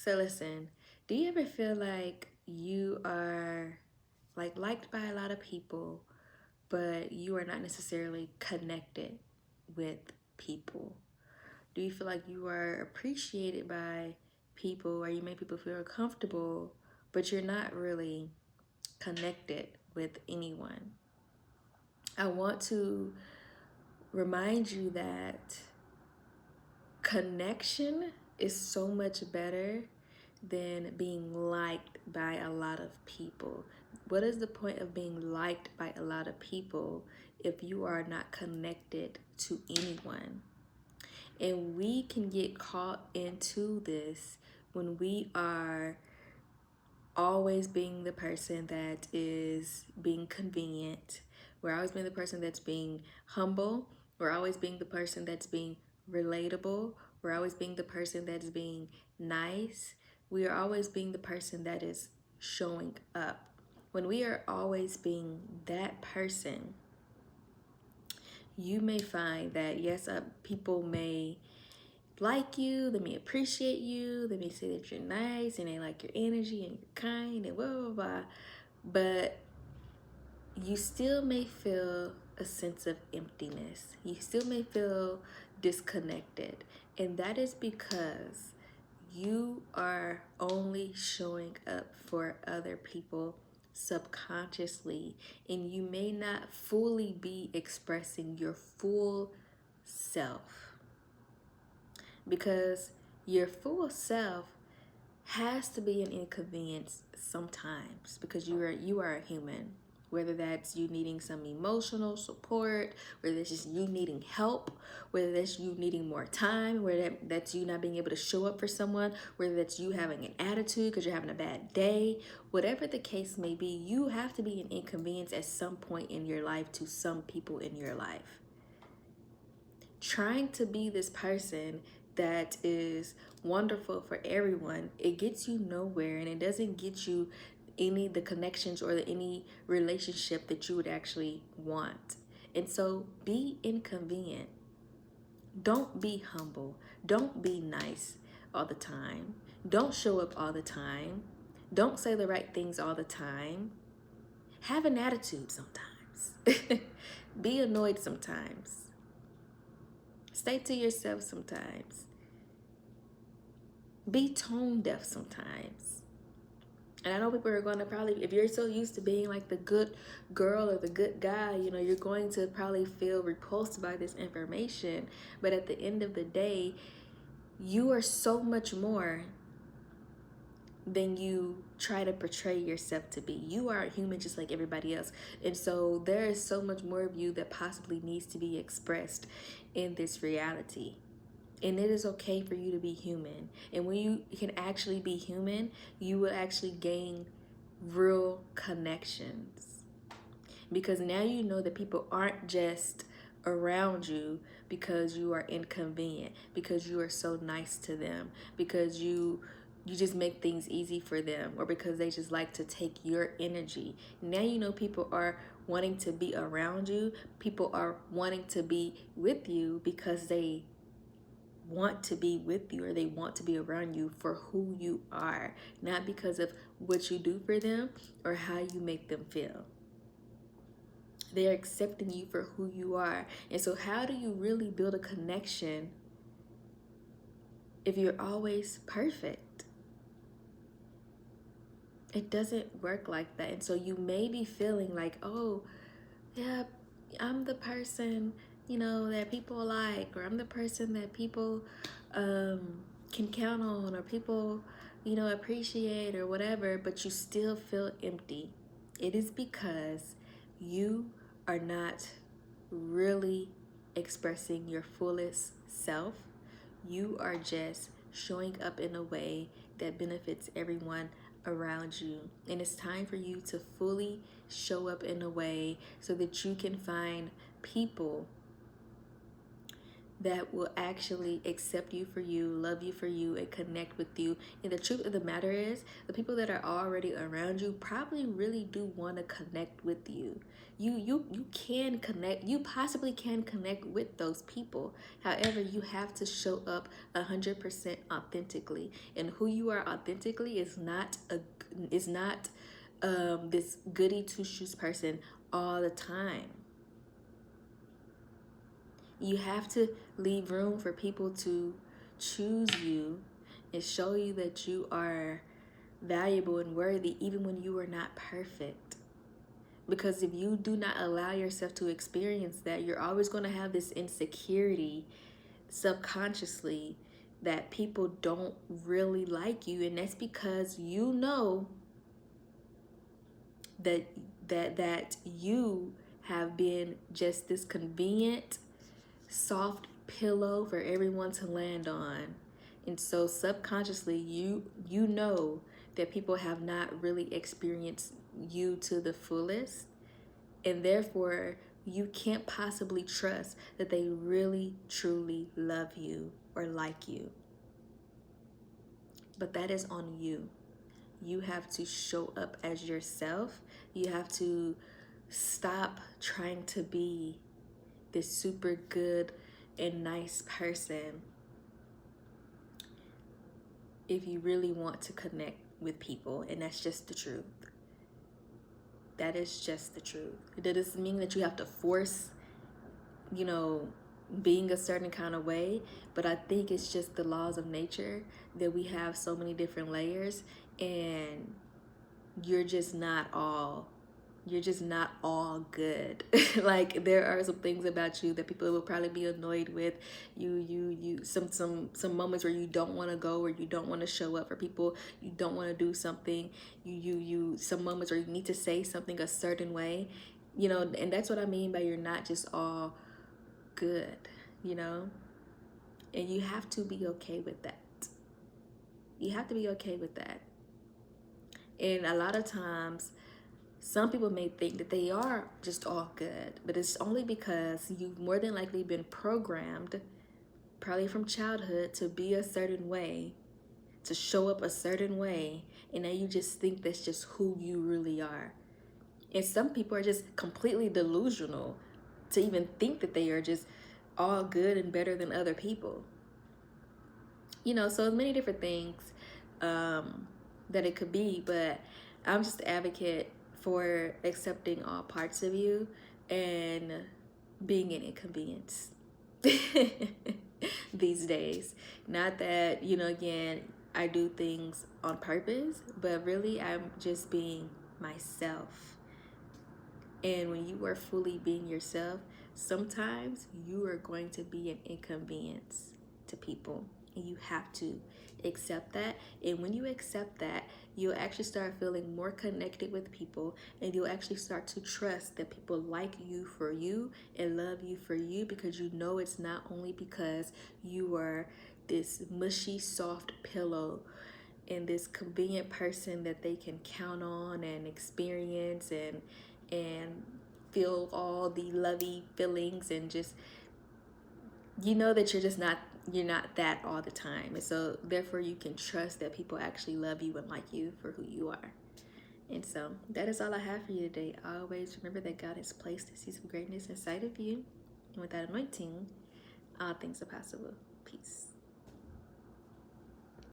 So listen, do you ever feel like you are liked by a lot of people, but you are not necessarily connected with people? Do you feel like you are appreciated by people or you make people feel comfortable, but you're not really connected with anyone? I want to remind you that connection is so much better than being liked by a lot of people. What is the point of being liked by a lot of people if you are not connected to anyone? And we can get caught into this when we are always being the person that is being convenient. We're always being the person that's being humble. We're always being the person that's being relatable. We're always being the person that's being nice. We are always being the person that is showing up. When we are always being that person, you may find that yes, people may like you, they may appreciate you, they may say that you're nice and they like your energy and you're kind and blah blah blah, but you still may feel a sense of emptiness. You still may feel disconnected, and that is because you are only showing up for other people subconsciously, and you may not fully be expressing your full self, because your full self has to be an inconvenience sometimes, because you are a human. Whether that's you needing some emotional support, whether that's just you needing help, whether that's you needing more time, whether that's you not being able to show up for someone, whether that's you having an attitude because you're having a bad day, whatever the case may be, you have to be an inconvenience at some point in your life to some people in your life. Trying to be this person that is wonderful for everyone, it gets you nowhere, and it doesn't get you any the connections or any relationship that you would actually want. And so be inconvenient. Don't be humble. Don't be nice all the time. Don't show up all the time. Don't say the right things all the time. Have an attitude sometimes. Be annoyed sometimes. Stay to yourself sometimes. Be tone deaf sometimes. And I know people are going to probably, if you're so used to being like the good girl or the good guy, you're going to probably feel repulsed by this information. But at the end of the day, you are so much more than you try to portray yourself to be. You are a human just like everybody else. And so there is so much more of you that possibly needs to be expressed in this reality. And it is okay for you to be human. And when you can actually be human, you will actually gain real connections. Because now you know that people aren't just around you because you are inconvenient, because you are so nice to them, because you just make things easy for them, or because they just like to take your energy. Now you know people are wanting to be around you. People are wanting to be with you because they want to be with you, or they want to be around you for who you are, not because of what you do for them or how you make them feel. They're accepting you for who you are. And so how do you really build a connection if you're always perfect? It doesn't work like that. And so you may be feeling like, oh yeah, I'm the person that people like, or I'm the person that people can count on, or people appreciate, or whatever, but you still feel empty. It is because you are not really expressing your fullest self. You are just showing up in a way that benefits everyone around you. And it's time for you to fully show up in a way so that you can find people that will actually accept you for you, love you for you, and connect with you. And the truth of the matter is, the people that are already around you probably really do want to connect with you. You can connect. You possibly can connect with those people. However, you have to show up 100% authentically, and who you are authentically is not this goody two shoes person all the time. You have to leave room for people to choose you and show you that you are valuable and worthy even when you are not perfect. Because if you do not allow yourself to experience that, you're always going to have this insecurity subconsciously that people don't really like you, and that's because you know that you have been just this convenient soft pillow for everyone to land on. And so subconsciously you know that people have not really experienced you to the fullest, and therefore you can't possibly trust that they really truly love you or like you. But that is on you. You have to show up as yourself. You have to stop trying to be this super good and nice person if you really want to connect with people. And that's just the truth. That is just the truth. That doesn't mean that you have to force, being a certain kind of way, but I think it's just the laws of nature that we have so many different layers, and you're just not all good. Like, there are some things about you that people will probably be annoyed with. Some moments where you don't want to go, or you don't want to show up for people, you don't want to do something, you some moments where you need to say something a certain way, and that's what I mean by you're not just all good, and you have to be okay with that. You have to be okay with that. And a lot of times, some people may think that they are just all good, but it's only because you've more than likely been programmed, probably from childhood, to be a certain way, to show up a certain way, and now you just think that's just who you really are. And some people are just completely delusional to even think that they are just all good and better than other people. So many different things that it could be, but I'm just an advocate for accepting all parts of you and being an inconvenience these days. Not that, again, I do things on purpose, but really I'm just being myself. And when you are fully being yourself, sometimes you are going to be an inconvenience to people, and you have to accept that. And when you accept that, you'll actually start feeling more connected with people, and you'll actually start to trust that people like you for you and love you for you, because you know it's not only because you are this mushy soft pillow and this convenient person that they can count on and experience and feel all the lovey feelings, and just that you're not that all the time. And so therefore you can trust that people actually love you and like you for who you are. And so that is all I have for you today. Always remember that God has placed a seed of greatness inside of you, and with that anointing, all things are possible. Peace.